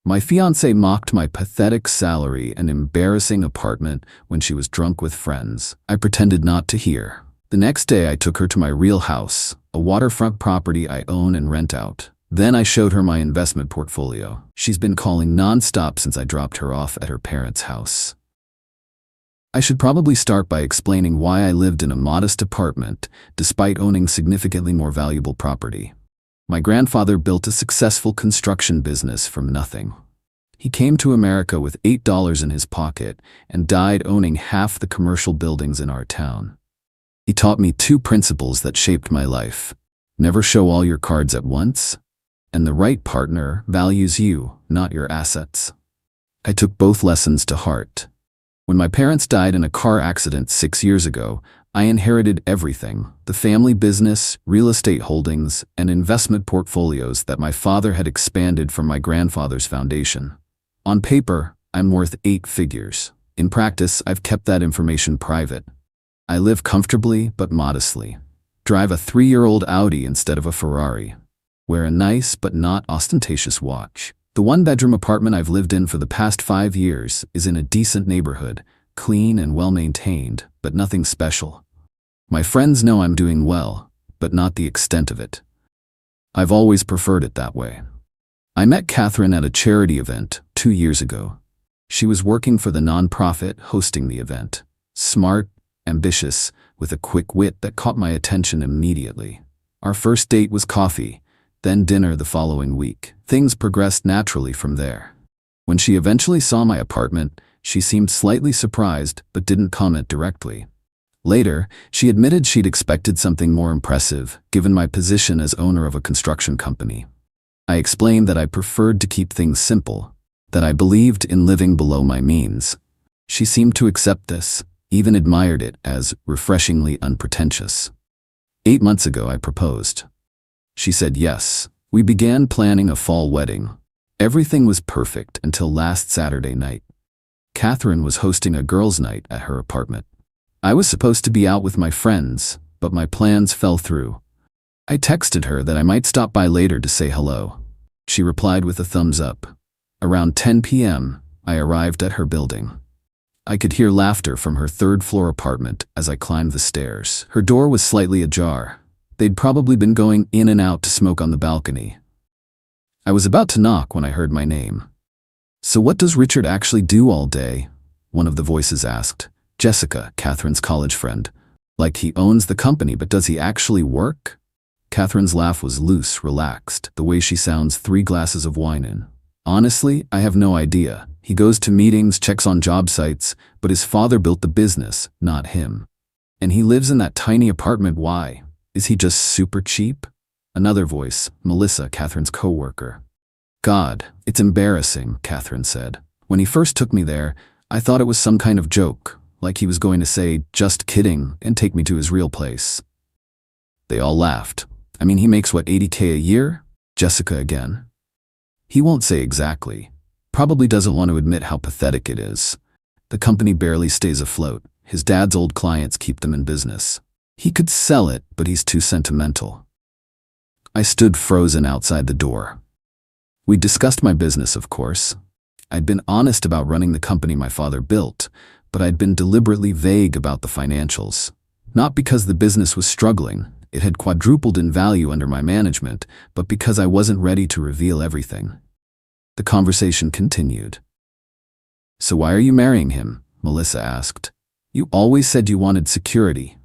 My fiancée mocked my pathetic salary and embarrassing apartment when she was drunk with friends. I pretended not to hear. The next day I took her to my real house, a waterfront property I own and rent out. Then I showed her my investment portfolio. She's been calling non-stop since I dropped her off at her parents' house. I should probably start by explaining why I lived in a modest apartment despite owning significantly more valuable property. My grandfather built a successful construction business from nothing. He came to America with $8 in his pocket and died owning half the commercial buildings in our town. He taught me two principles that shaped my life. Never show all your cards at once, and the right partner values you, not your assets. I took both lessons to heart. When my parents died in a car accident 6 years ago, I inherited everything: the family business, real estate holdings, and investment portfolios that my father had expanded from my grandfather's foundation. On paper, I'm worth 8 figures. In practice, I've kept that information private. I live comfortably but modestly. Drive a 3-year-old Audi instead of a Ferrari. Wear a nice but not ostentatious watch. The one-bedroom apartment I've lived in for the past 5 years is in a decent neighborhood, clean and well-maintained, but nothing special. My friends know I'm doing well, but not the extent of it. I've always preferred it that way. I met Catherine at a charity event 2 years ago. She was working for the nonprofit hosting the event. Smart, ambitious, with a quick wit that caught my attention immediately. Our first date was coffee, then dinner the following week. Things progressed naturally from there. When she eventually saw my apartment, she seemed slightly surprised but didn't comment directly. Later, she admitted she'd expected something more impressive, given my position as owner of a construction company. I explained that I preferred to keep things simple, that I believed in living below my means. She seemed to accept this, even admired it as refreshingly unpretentious. 8 months ago, I proposed. She said yes. We began planning a fall wedding. Everything was perfect until last Saturday night. Catherine was hosting a girls' night at her apartment. I was supposed to be out with my friends, but my plans fell through. I texted her that I might stop by later to say hello. She replied with a thumbs up. Around 10 p.m., I arrived at her building. I could hear laughter from her third-floor apartment as I climbed the stairs. Her door was slightly ajar. They'd probably been going in and out to smoke on the balcony. I was about to knock when I heard my name. "So what does Richard actually do all day?" one of the voices asked. Jessica, Catherine's college friend. "Like he owns the company, but does he actually work?" Catherine's laugh was loose, relaxed, the way she sounds 3 glasses of wine in. "Honestly, I have no idea. He goes to meetings, checks on job sites, but his father built the business, not him. And he lives in that tiny apartment. Why? Is he just super cheap?" Another voice, Melissa, Catherine's co-worker. "God, it's embarrassing," Catherine said. "When he first took me there, I thought it was some kind of joke, like he was going to say, 'Just kidding,' and take me to his real place." They all laughed. "I mean, he makes what, $80K a year?" Jessica again. "He won't say exactly. Probably doesn't want to admit how pathetic it is. The company barely stays afloat. His dad's old clients keep them in business. He could sell it, but he's too sentimental." I stood frozen outside the door. We discussed my business, of course. I'd been honest about running the company my father built, but I'd been deliberately vague about the financials. Not because the business was struggling, it had quadrupled in value under my management, but because I wasn't ready to reveal everything. The conversation continued. "So why are you marrying him?" Melissa asked. "You always said you wanted security."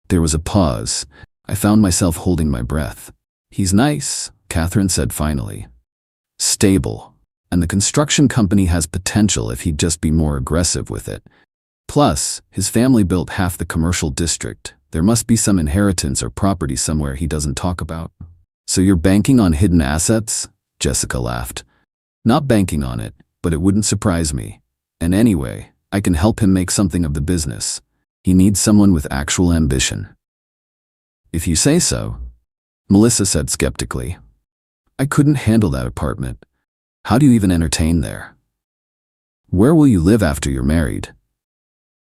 There was a pause. I found myself holding my breath. "He's nice," Catherine said finally. "Stable. And the construction company has potential if he'd just be more aggressive with it. Plus, his family built half the commercial district. There must be some inheritance or property somewhere he doesn't talk about." "So you're banking on hidden assets?" Jessica laughed. "Not banking on it, but it wouldn't surprise me. And anyway, I can help him make something of the business. He needs someone with actual ambition." "If you say so," Melissa said skeptically. "I couldn't handle that apartment. How do you even entertain there?" "Where will you live after you're married?"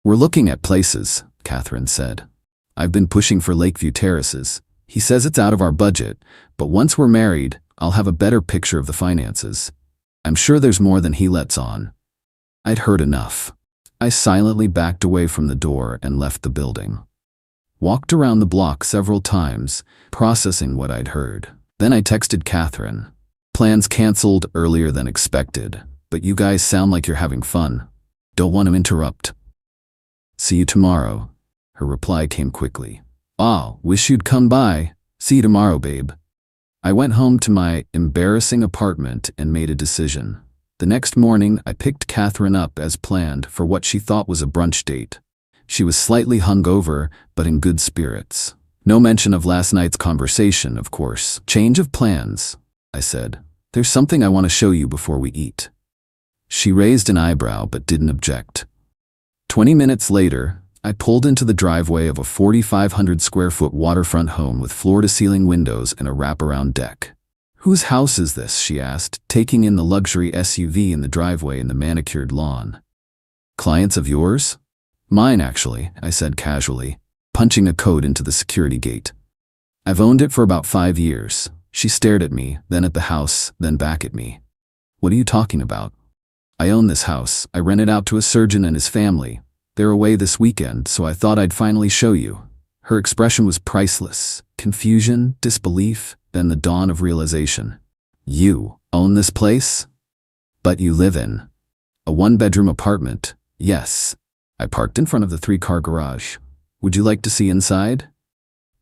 "We're looking at places," Catherine said. "I've been pushing for Lakeview Terraces. He says it's out of our budget, but once we're married, I'll have a better picture of the finances. I'm sure there's more than he lets on. I'd heard enough. I silently backed away from the door and left the building. Walked around the block several times, processing what I'd heard. Then I texted Catherine. Plans canceled earlier than expected, but you guys sound like you're having fun. Don't want to interrupt. See you tomorrow. Her reply came quickly. Oh, wish you'd come by. See you tomorrow, babe. I went home to my embarrassing apartment and made a decision. The next morning, I picked Catherine up as planned for what she thought was a brunch date. She was slightly hungover, but in good spirits. No mention of last night's conversation, of course. Change of plans, I said. There's something I want to show you before we eat. She raised an eyebrow but didn't object. 20 minutes later, I pulled into the driveway of a 4,500 square foot waterfront home with floor-to-ceiling windows and a wraparound deck. Whose house is this? She asked, taking in the luxury SUV in the driveway and the manicured lawn. Clients of yours? Mine, actually, I said casually, punching a code into the security gate. I've owned it for about 5 years. She stared at me, then at the house, then back at me. What are you talking about? I own this house. I rent it out to a surgeon and his family. They're away this weekend, so I thought I'd finally show you. Her expression was priceless. Confusion, disbelief, then the dawn of realization. You own this place? But you live in a one-bedroom apartment. Yes. I parked in front of the 3-car garage. Would you like to see inside?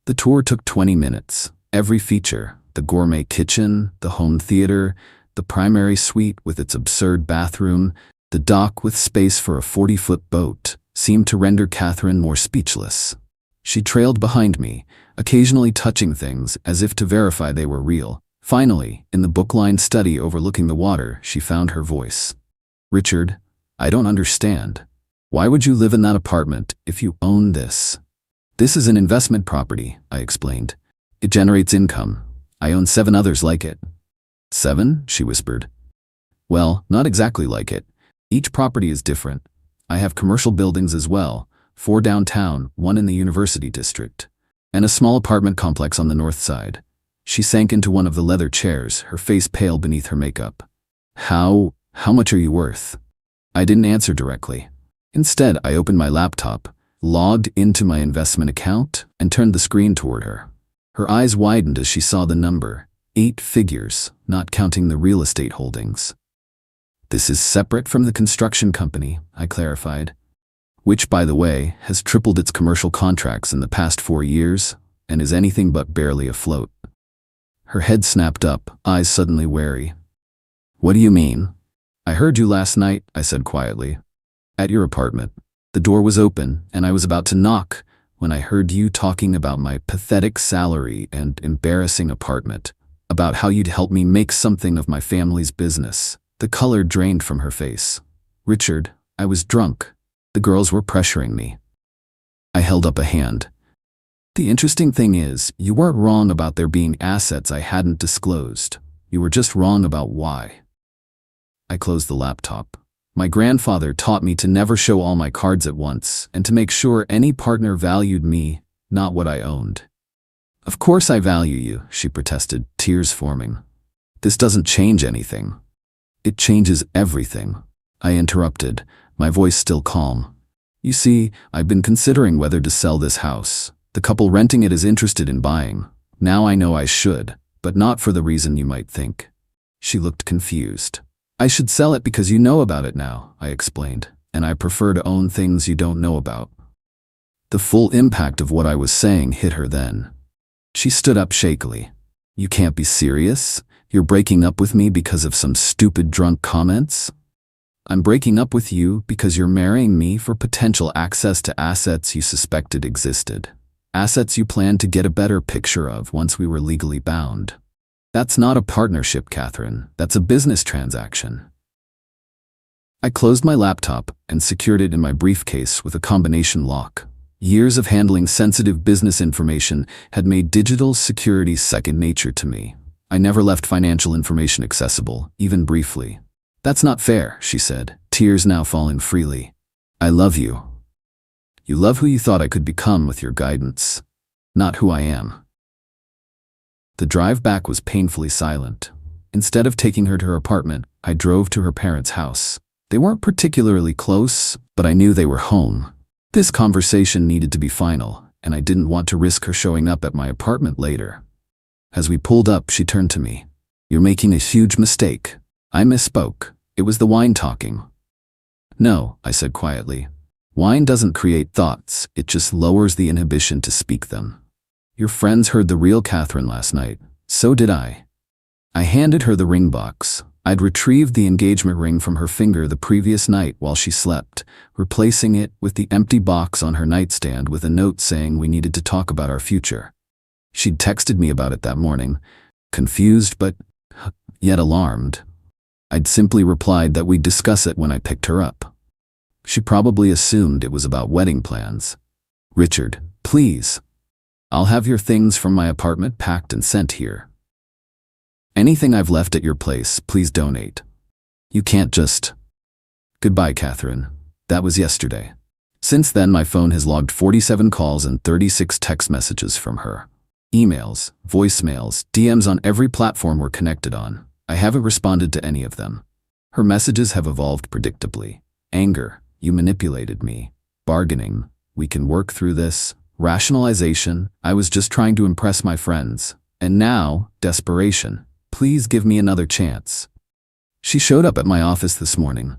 The tour took 20 minutes. Every feature, the gourmet kitchen, the home theater, the primary suite with its absurd bathroom, the dock with space for a 40-foot boat, seemed to render Catherine more speechless. She trailed behind me, occasionally touching things as if to verify they were real. Finally, in the book-lined study overlooking the water, she found her voice. Richard, I don't understand. Why would you live in that apartment if you own this? This is an investment property, I explained. It generates income. I own 7 others like it. 7? She whispered. Well, not exactly like it. Each property is different. I have commercial buildings as well, 4 downtown, 1 in the University District, and a small apartment complex on the north side. She sank into one of the leather chairs, her face pale beneath her makeup. How much are you worth? I didn't answer directly. Instead, I opened my laptop, logged into my investment account, and turned the screen toward her. Her eyes widened as she saw the number, 8 figures, not counting the real estate holdings. This is separate from the construction company, I clarified, which, by the way, has tripled its commercial contracts in the past 4 years and is anything but barely afloat. Her head snapped up, eyes suddenly wary. What do you mean? I heard you last night, I said quietly. At your apartment. The door was open, and I was about to knock when I heard you talking about my pathetic salary and embarrassing apartment, about how you'd help me make something of my family's business. The color drained from her face. Richard, I was drunk. The girls were pressuring me. I held up a hand. The interesting thing is, you weren't wrong about there being assets I hadn't disclosed. You were just wrong about why. I closed the laptop. My grandfather taught me to never show all my cards at once and to make sure any partner valued me, not what I owned. Of course I value you, she protested, tears forming. This doesn't change anything. It changes everything. I interrupted, my voice still calm. You see, I've been considering whether to sell this house. The couple renting it is interested in buying. Now I know I should, but not for the reason you might think. She looked confused. I should sell it because you know about it now, I explained, and I prefer to own things you don't know about. The full impact of what I was saying hit her then. She stood up shakily. You can't be serious? You're breaking up with me because of some stupid drunk comments? I'm breaking up with you because you're marrying me for potential access to assets you suspected existed. Assets you planned to get a better picture of once we were legally bound. That's not a partnership, Catherine. That's a business transaction. I closed my laptop and secured it in my briefcase with a combination lock. Years of handling sensitive business information had made digital security second nature to me. I never left financial information accessible, even briefly. That's not fair, she said, tears now falling freely. I love you. You love who you thought I could become with your guidance, not who I am. The drive back was painfully silent. Instead of taking her to her apartment, I drove to her parents' house. They weren't particularly close, but I knew they were home. This conversation needed to be final, and I didn't want to risk her showing up at my apartment later. As we pulled up, she turned to me. "You're making a huge mistake." I misspoke. It was the wine talking. "No," I said quietly. "Wine doesn't create thoughts, it just lowers the inhibition to speak them. Your friends heard the real Catherine last night. So did I." I handed her the ring box. I'd retrieved the engagement ring from her finger the previous night while she slept, replacing it with the empty box on her nightstand with a note saying we needed to talk about our future. She'd texted me about it that morning, confused but yet alarmed. I'd simply replied that we'd discuss it when I picked her up. She probably assumed it was about wedding plans. "Richard, please. I'll have your things from my apartment packed and sent here. Anything I've left at your place, please donate. You can't just..." Goodbye, Catherine. That was yesterday. Since then, my phone has logged 47 calls and 36 text messages from her. Emails, voicemails, DMs on every platform we're connected on. I haven't responded to any of them. Her messages have evolved predictably. Anger, "You manipulated me." Bargaining, "We can work through this." Rationalization, "I was just trying to impress my friends." And now, desperation, "Please give me another chance." She showed up at my office this morning.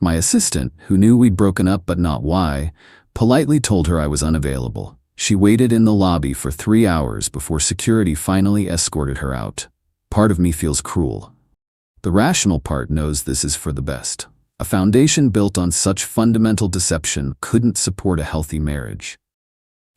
My assistant, who knew we'd broken up but not why, politely told her I was unavailable. She waited in the lobby for 3 hours before security finally escorted her out. Part of me feels cruel. The rational part knows this is for the best. A foundation built on such fundamental deception couldn't support a healthy marriage.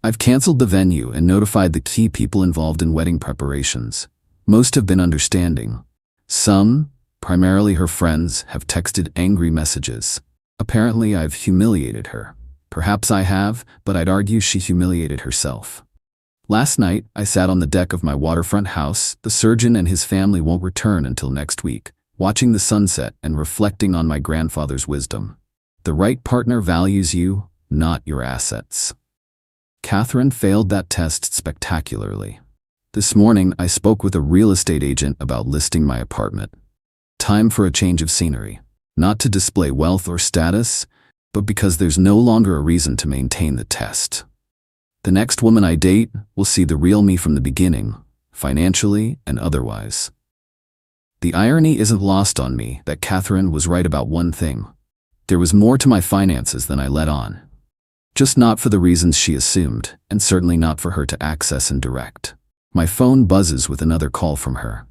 I've canceled the venue and notified the key people involved in wedding preparations. Most have been understanding. Some, primarily her friends, have texted angry messages. Apparently, I've humiliated her. Perhaps I have, but I'd argue she humiliated herself. Last night, I sat on the deck of my waterfront house. The surgeon and his family won't return until next week, watching the sunset and reflecting on my grandfather's wisdom. The right partner values you, not your assets. Catherine failed that test spectacularly. This morning, I spoke with a real estate agent about listing my apartment. Time for a change of scenery. Not to display wealth or status, but because there's no longer a reason to maintain the test. The next woman I date will see the real me from the beginning, financially and otherwise. The irony isn't lost on me that Catherine was right about one thing. There was more to my finances than I let on. Just not for the reasons she assumed, and certainly not for her to access and direct. My phone buzzes with another call from her.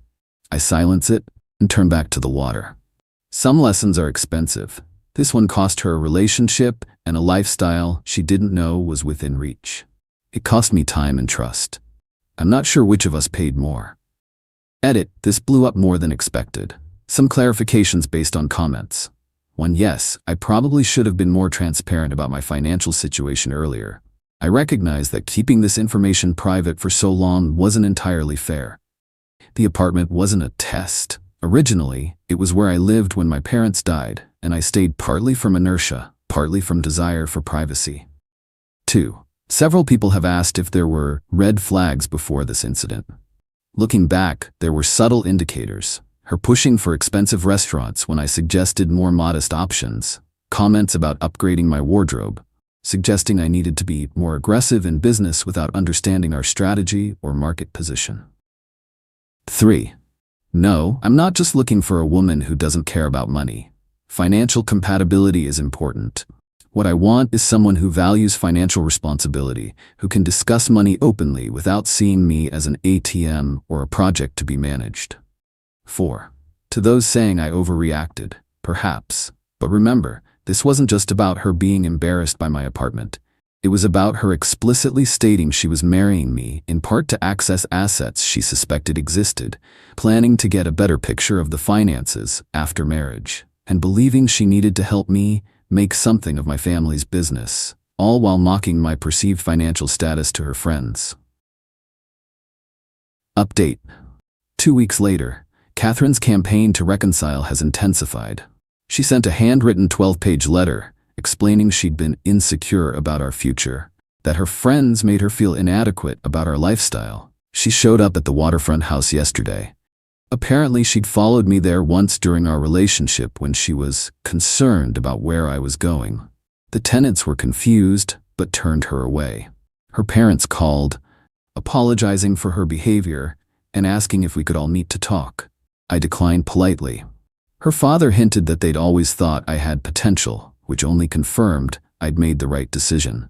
I silence it and turn back to the water. Some lessons are expensive. This one cost her a relationship and a lifestyle she didn't know was within reach. It cost me time and trust. I'm not sure which of us paid more. Edit, this blew up more than expected. Some clarifications based on comments. 1. Yes, I probably should have been more transparent about my financial situation earlier. I recognize that keeping this information private for so long wasn't entirely fair. The apartment wasn't a test. Originally, it was where I lived when my parents died, and I stayed partly from inertia, partly from desire for privacy. 2. Several people have asked if there were red flags before this incident. Looking back, there were subtle indicators. Her pushing for expensive restaurants when I suggested more modest options, comments about upgrading my wardrobe, suggesting I needed to be more aggressive in business without understanding our strategy or market position. 3. No, I'm not just looking for a woman who doesn't care about money. Financial compatibility is important. What I want is someone who values financial responsibility, who can discuss money openly without seeing me as an ATM or a project to be managed. 4. To those saying I overreacted, perhaps. But remember, this wasn't just about her being embarrassed by my apartment. It was about her explicitly stating she was marrying me, in part to access assets she suspected existed, planning to get a better picture of the finances after marriage, and believing she needed to help me make something of my family's business, all while mocking my perceived financial status to her friends. Update. 2 weeks later, Catherine's campaign to reconcile has intensified. She sent a handwritten 12-page letter explaining she'd been insecure about our future, that her friends made her feel inadequate about our lifestyle. She showed up at the waterfront house yesterday. Apparently, she'd followed me there once during our relationship when she was concerned about where I was going. The tenants were confused, but turned her away. Her parents called, apologizing for her behavior and asking if we could all meet to talk. I declined politely. Her father hinted that they'd always thought I had potential, which only confirmed I'd made the right decision.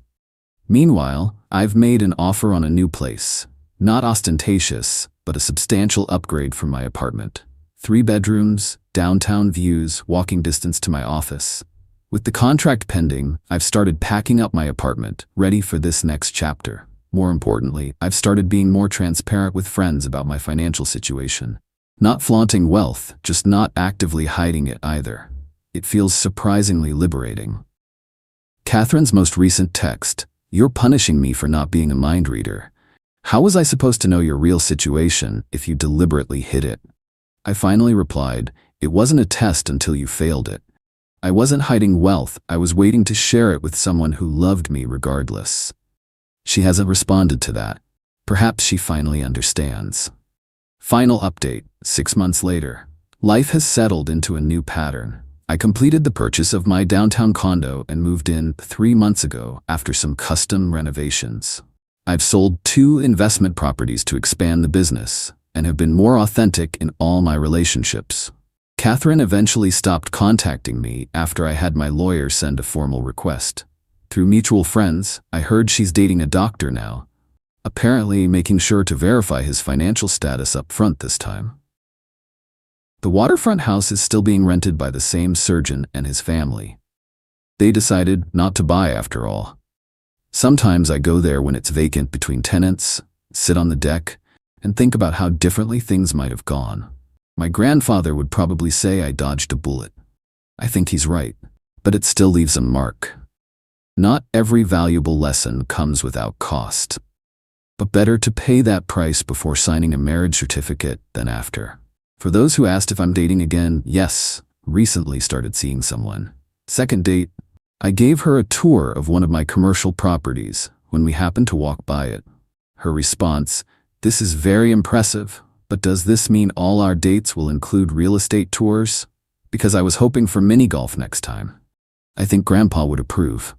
Meanwhile, I've made an offer on a new place. Not ostentatious, but a substantial upgrade from my apartment. 3 bedrooms, downtown views, walking distance to my office. With the contract pending, I've started packing up my apartment, ready for this next chapter. More importantly, I've started being more transparent with friends about my financial situation. Not flaunting wealth, just not actively hiding it either. It feels surprisingly liberating. Catherine's most recent text, "You're punishing me for not being a mind reader. How was I supposed to know your real situation if you deliberately hid it?" I finally replied, "It wasn't a test until you failed it. I wasn't hiding wealth, I was waiting to share it with someone who loved me regardless." She hasn't responded to that. Perhaps she finally understands. Final update, 6 months later. Life has settled into a new pattern. I completed the purchase of my downtown condo and moved in 3 months ago after some custom renovations. I've sold 2 investment properties to expand the business and have been more authentic in all my relationships. Catherine eventually stopped contacting me after I had my lawyer send a formal request. Through mutual friends, I heard she's dating a doctor now, apparently making sure to verify his financial status up front this time. The waterfront house is still being rented by the same surgeon and his family. They decided not to buy after all. Sometimes I go there when it's vacant between tenants, sit on the deck, and think about how differently things might have gone. My grandfather would probably say I dodged a bullet. I think he's right, but it still leaves a mark. Not every valuable lesson comes without cost, but better to pay that price before signing a marriage certificate than after. For those who asked if I'm dating again, yes, recently started seeing someone. Second date, I gave her a tour of one of my commercial properties when we happened to walk by it. Her response, "This is very impressive, but does this mean all our dates will include real estate tours? Because I was hoping for mini golf next time." I think Grandpa would approve.